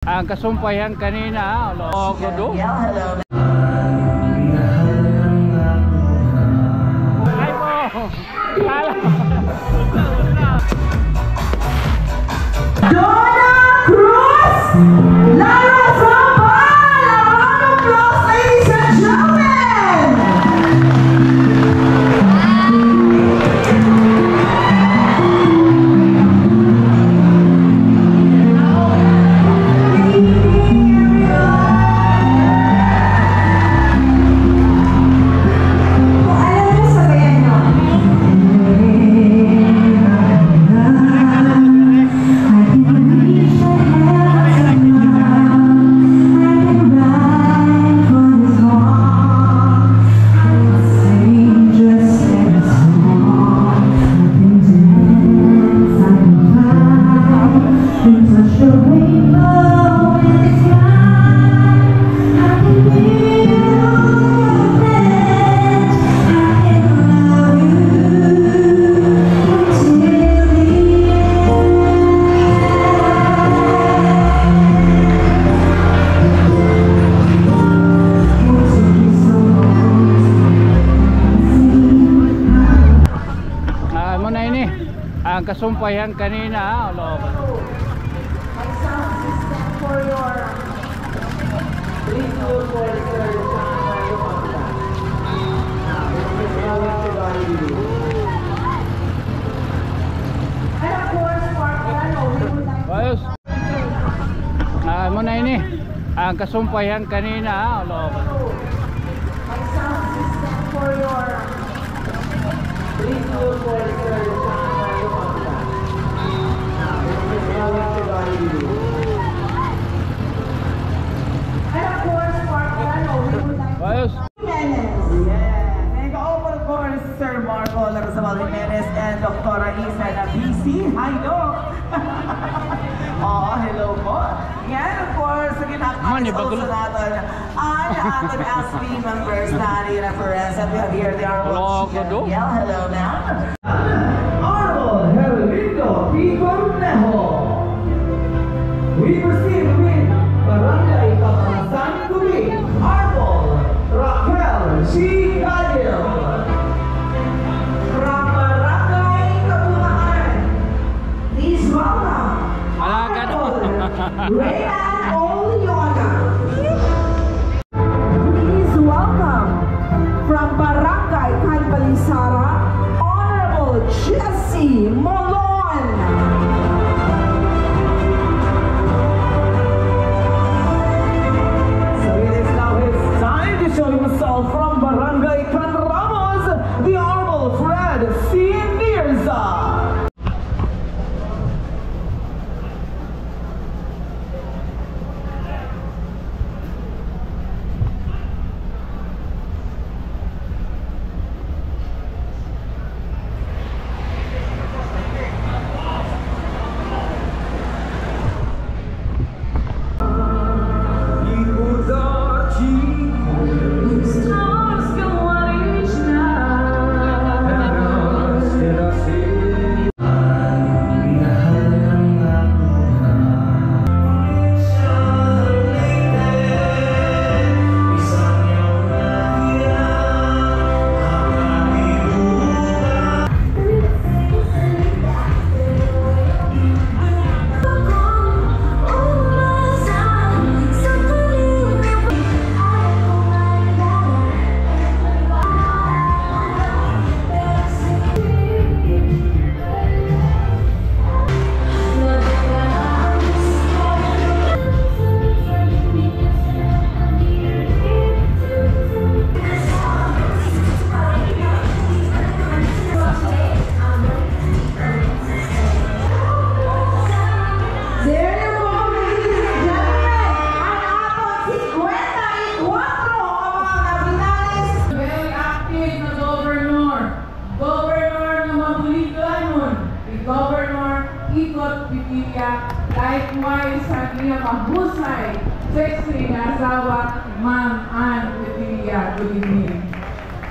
Ang kasumpayan kanina, loko do. Ay po. Donna Cruz, Lara Zambal, a round of applause, ladies and gentlemen. Ang kasumpayan kanina, loko. My sound system for your please hold for the third and of course, for Piano, we would like to... Ayos. Mo na ini. Ang kasumpayan kanina, loko. My sound system for your please hold for the third and of course, for Piano, we would like to... Ayos. Yeah. And over of course, Sir Marco Larrazabal Jimenez and Dr. Isa na BC. Hi, Doc! Oh, hello po. Yan, of course, ginakakit also natin ang ating SB members na reference that we have here. They are all hello now. Honorable Herlindo P. Cornejo. We proceed with Barangay Pamanasan Tubig, Honorable Raquel G. Gadil. From Barangay Kabumaan, please welcome Reyna Oliona. Please welcome from Barangay Calbalisara, Honorable Jessie Molon. So it is now his time to show himself from Barangay Canramos, the Honorable Fred C. Mirza. Likewise, sa kanyang mahusay, sexy na asawa, Ma'am Ann Petilia. Good evening.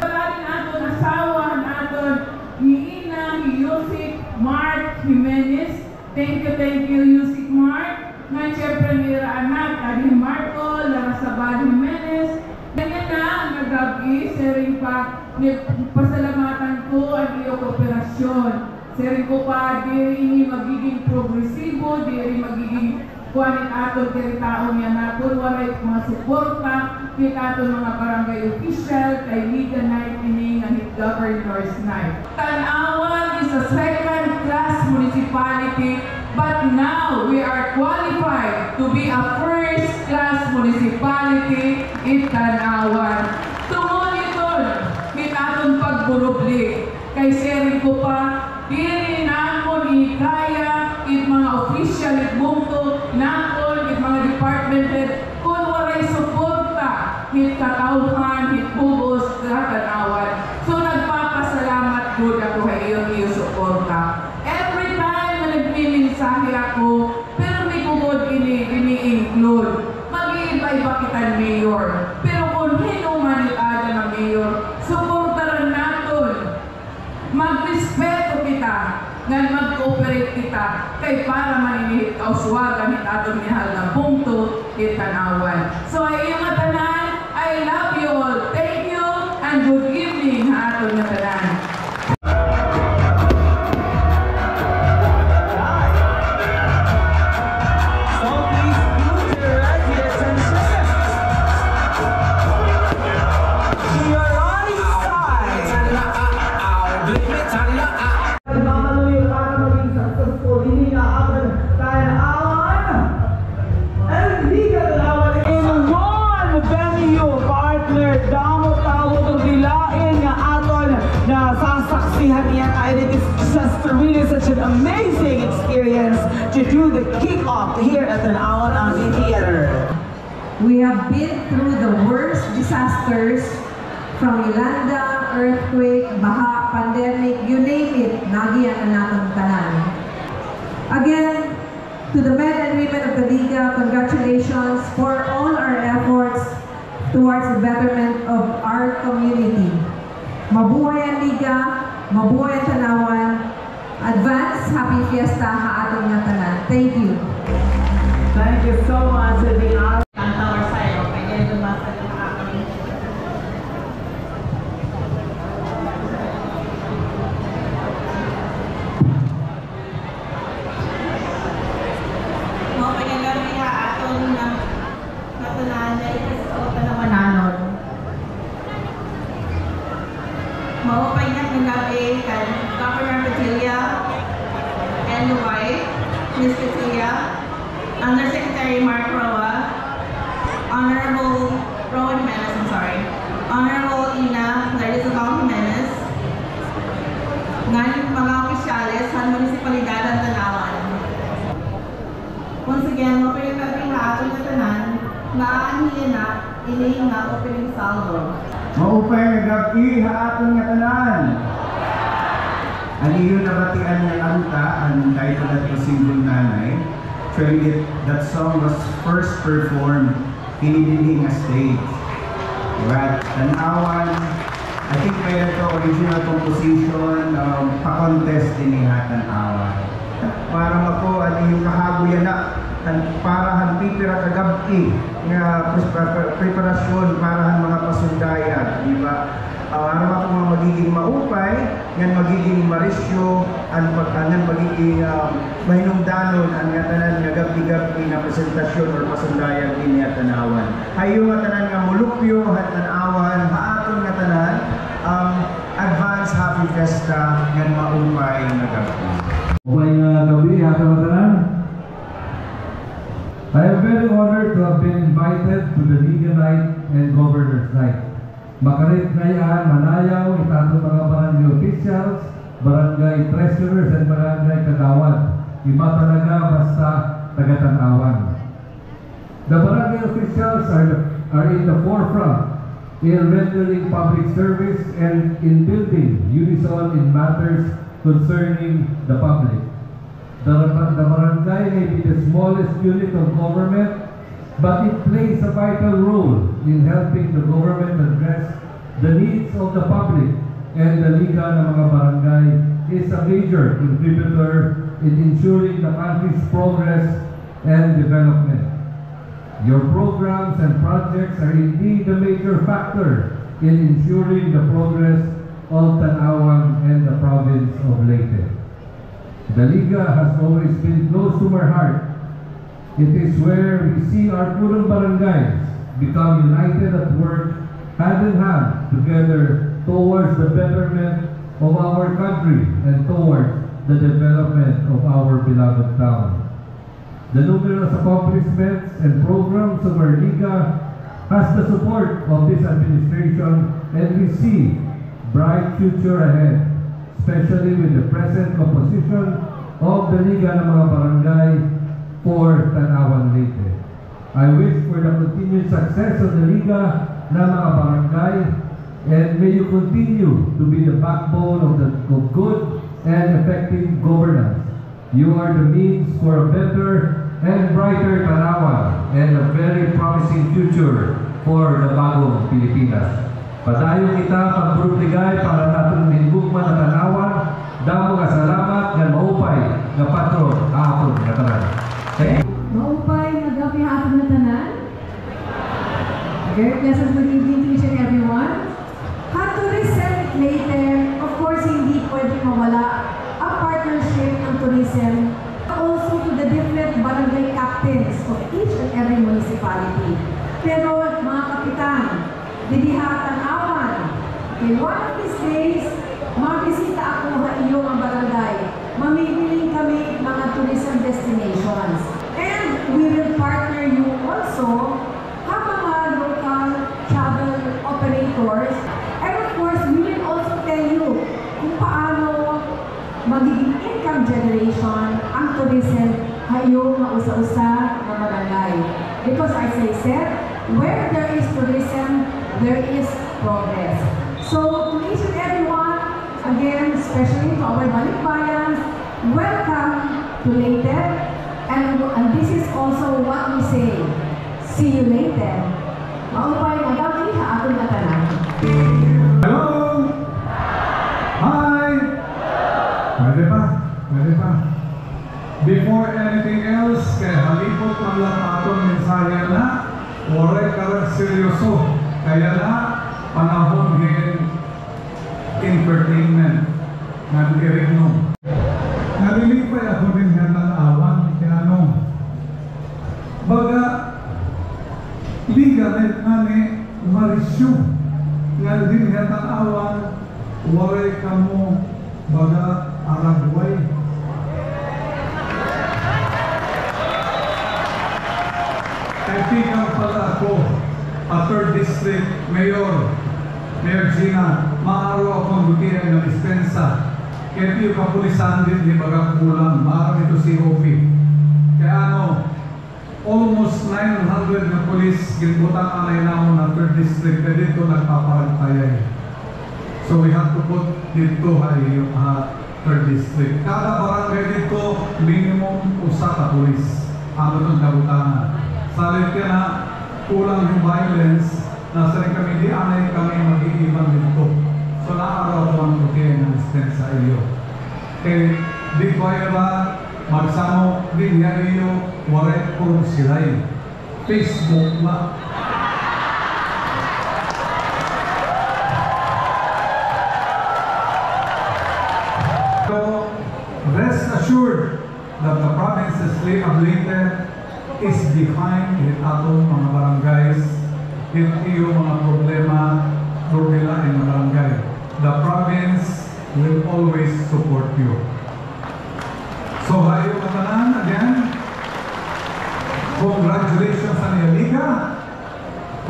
Wala rin aton asawa naton ni Ina, ni Yusik Mark Jimenez. Thank you, Yusik Mark. nga siyempre ni anak, ni Marco, Larasabal Jimenez, ganyan na, nag-gabi, sering pa, pasalamatan ko ang iyong kooperasyon. Sering ko pa, di magiging progresibo, di magiging kuhanin atong teritao niya na kung walay mga suporta, kit atong mga barangay official, kay Liga Night, ini nga ni Governor's Night. Tanawan is a second-class municipality, but now we are qualified to be a first-class municipality in Tanawan. Tumuniton, kit atong pagbulubli, kay sering ko pa, diri namon ikaya, it mga official, it bungto, nakon, it mga department head, kung waray suporta, hit katauhan, hit bubos, Tanawan. So nagpapasalamat good ako sa iyo suporta. Every time na nagmiminsahe ako, pero may kugod ini-include. Mag-iiba-iba kita mayor. Pero kung hinuman ita ng mayor, suportaran natin. Magrespeto kita, nga mag-cooperate kita, kay para maninihit kauswagan hit atong minahal ng punkto hit Tanawan. So ay iyong tanan, I love you all. Thank you and good evening ha atong tanan. So please move to your right here, attention. Your right side. Nagmamaluyo para maging successful, hindi na aman Tanawan. And Liga Tanawan in one venue, partner. Damo tawag ang dilain nga aton na sasaksihan niya. And it is just really such an amazing experience to do the kick-off here at Tanawan Amphitheater. We have been through the worst disasters from Yolanda, earthquake, baha, pandemic, you name it, nagiyan na natong tanan. Again, to the men and women of the Liga, congratulations for all our efforts towards the betterment of our community. Mabuhay ang Liga, mabuhay ang Tanawan, advance happy fiesta ha atong nga tanan. Thank you. Thank you so much. Our side, okay, ganito mas aking Mo pagkagabi nga atong natunanay sa Tanawanon. Mo pagkagabi kan Governor Petilla and the wife, Ms. Petilla, Undersecretary Mark Roa, Honorable Roa Jimenez, Honorable Ina Larizabal Jimenez, ng mga opisyales sa Munisipalidad ng Tanawan. Once again, mapagkagabi nga atong tanan, naanhiyan na ining nga opening salvo. Maupay nagabi ha aton nga tanan. Ang iyo nabatian nga anta ang title at Single Nanay. Actually, that song was first performed in a stage. But Tanawan, I think mayroon ito original composition, pa-contest din nga Tanawan. Para ako, ano yung kahagoyan na, para han pipira kagabi nga preparasyon para han mga pasundayan, di ba? Para ako mga magiging maupay, yan magiging marisyo, ang magiging mahinungdanon ang nga tanan nga gabi-gabi na presentasyon or pasundayan din nga Tanawan. Hayo nga tanan nga mulupyo at Tanawan, haaton nga tanan, advance happy festa nga maupay nga gabi. Upay nga gabi, hata matanan. I am very honored to have been invited to the Liga Night and Governor's Night. Makarit na yan, manayaw, itato mga barangay officials, barangay treasurers, and barangay kagawad. Iba talaga basta taga-Tanawan. The barangay officials are in the forefront in rendering public service and in building unison in matters concerning the public. The barangay may be the smallest unit of government, but it plays a vital role in helping the government address the needs of the public, and the Liga ng mga barangay is a major contributor in ensuring the country's progress and development. Your programs and projects are indeed a major factor in ensuring the progress of Tanawan and the province of Leyte. The Liga has always been close to my heart. It is where we see our Purong barangays become united at work, hand in hand, together towards the betterment of our country and towards the development of our beloved town. The numerous accomplishments and programs of our Liga has the support of this administration, and we see bright future ahead, especially with the present composition of the Liga ng mga Barangay for Tanawan Leyte. I wish for the continued success of the Liga ng mga Barangay, and may you continue to be the backbone of good and effective governance. You are the means for a better and brighter Tanawan and a very promising future for the bagong Pilipinas. Padayon kita pagbrubligay para natin minbukman na Tanawan. Damo nga salamat nga maupay nga patron hapon nga tanan. Maupay nga gabi hapon na tanan. Very pleasant good evening to each and everyone. Tourism Leyte, of course, hindi pwede mawala ang partnership ng tourism also to the different barangay captains of each and every municipality. Pero mga kapitan, didihatan awan, in one of these days, mabisita ako sa iyong ang barangay. Mamibiling kami mga tourism destinations. And we will partner you also sa mga local travel operators. And of course, we will also tell you kung paano magiging income generation ang tourism kayo mausa-usa na barangay. Because as I said, where there is tourism, there is progress. So to each and everyone, again, especially to our balikbayans, welcome to Leyte. And this is also what we say, see you later. Maupay nga gabi sa atong katanan. Hello! Hi! Pwede pa? Pwede pa? Before anything else, kaya halipot man lang atong mensahe na oray karang seryoso. Kaya na panahon ngayon entertainment ng irignom. Nalilipay ako rin nga ng awan kaya ano baga liga na ni marisyo nga din nga ng awan waray ka mo baga aragway. Kaibigan pala ako, a 3rd District Mayor Gina, maaro akong butihan ng dispensa. Kaya ito yung kapulisan din, di bagang kulang, maaro ito si OP. Kaya ano, almost 900 na pulis, ginbutang anay naman ng 3rd District, kaya dito nagpaparantayay. So we have to put dito ay 3rd District. Kada barangay dito, minimum usa ka pulis. Ano itong kabutangan. Salit ka na kulang yung violence, nasa rin kami, di anay kami mag-iiban dito. So naaraw ko ang butihan ng dispensa iyo. Eh, di ko ay ba, magsamo, di niya iyo, waray kong silay. Facebook na. So, rest assured that the province's of Leyte is behind it atong mga barangays, ito mga problema nila ng barangay. The province will always support you. So, hayo katanan again. Congratulations sa niya Liga.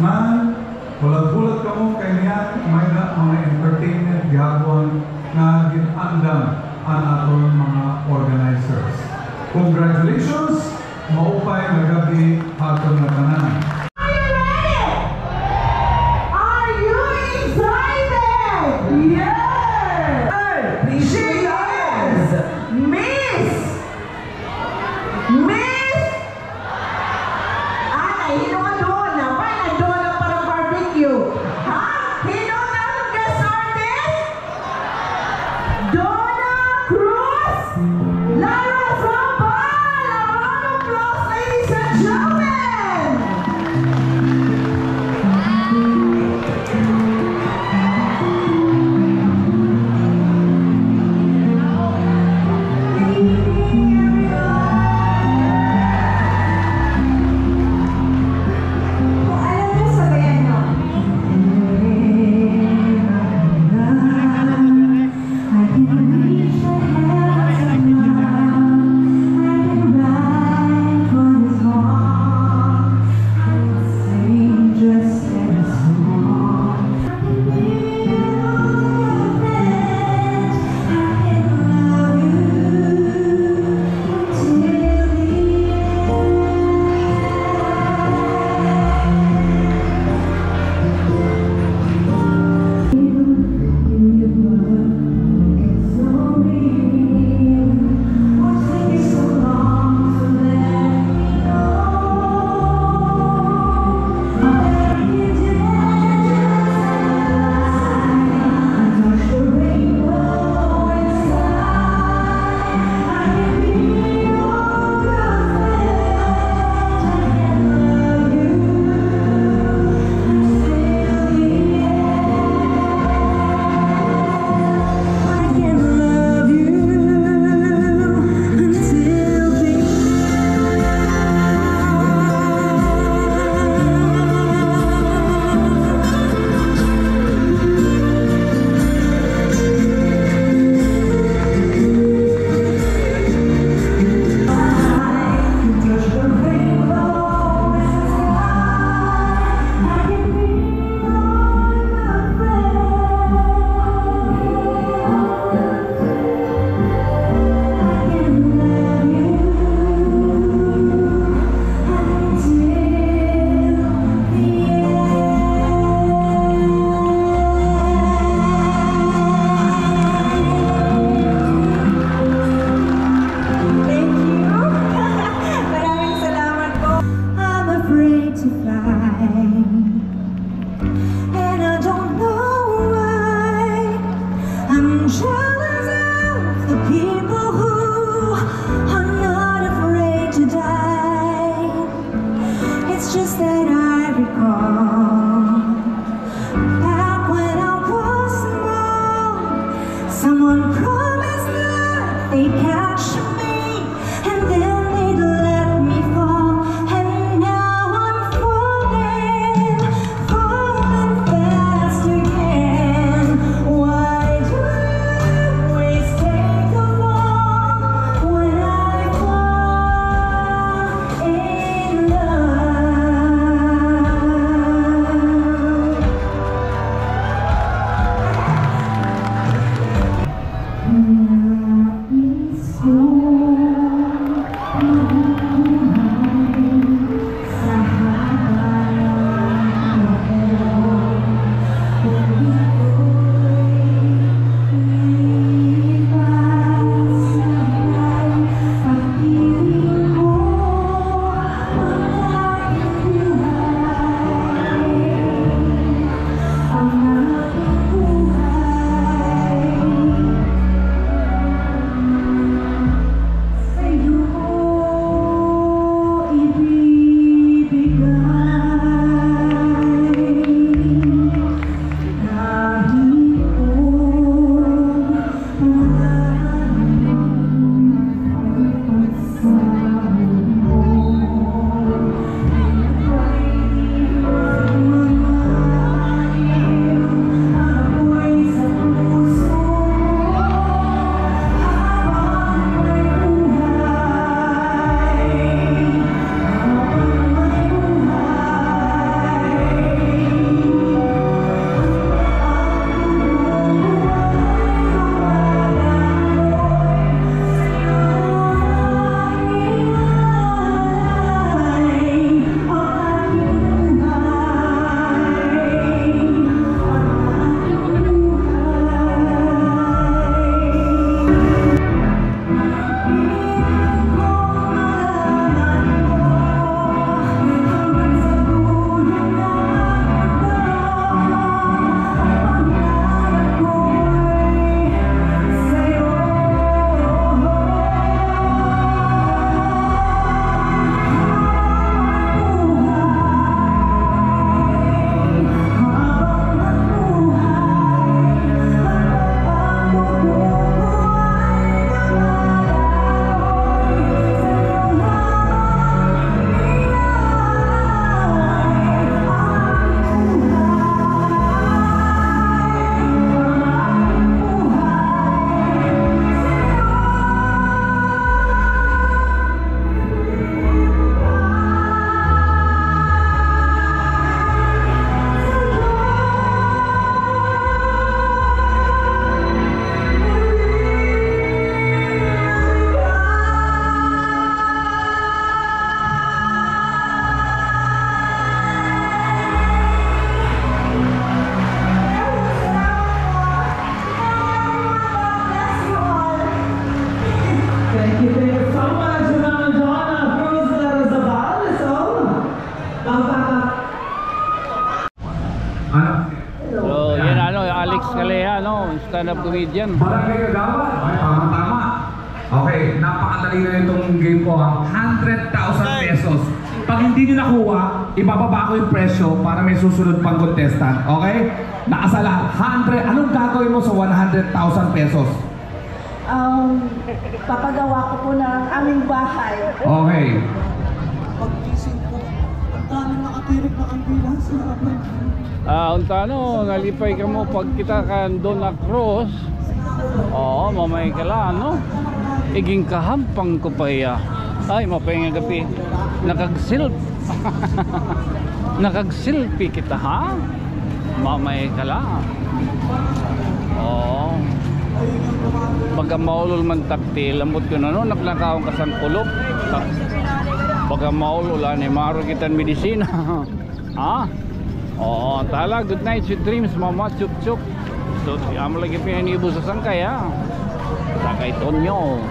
Man, bulat-bulat ka mo kay niya may na mga entertainment gihapon na ginandam ang atong mga organizers. Congratulations! Maupay na gabi atong na tanan. Lara Zamba! Lara Plus! to fly. And I don't know why I'm jealous of the people who are not afraid to die. It's just that I recall back when I was small, someone promised that they'd catch me and then they'd let me fall. And now I'm falling, falling fast again. Why do I always take the fall when I fall in love? So, yan Alex Calleja, stand-up comedian. Barangay Kagawad. Ay, tama-tama. Okay, napakadali na itong game ko. 100,000 pesos. Pag hindi nyo nakuha, ibababa ko yung presyo para may susunod pang contestant. Okay? Nakasala, 100. Anong gagawin mo sa 100,000 pesos? Papagawa ko po ng aming bahay. Okay. Pag-isip ko, ang dami nakatirik na kandila sa akin. Unta nalipay ka mo pag kita ka doon na cross. Oo, mamay ka lang, no? Iging kahampang ko pa iya. Ay, mapay nga gapi. Nakagsilpi kita, ha? Mamay ka lang. Oo. Pagka maulol man takti, lambot ko na, no? Naklakaong kasang kulok. Pagka maulol, maro kitan medisina. Ha? Oo, tala, good night, sweet dreams, mama, chup chup. So, amo lagi pinanibo sa sangkay, ha? Sakay Tonyo.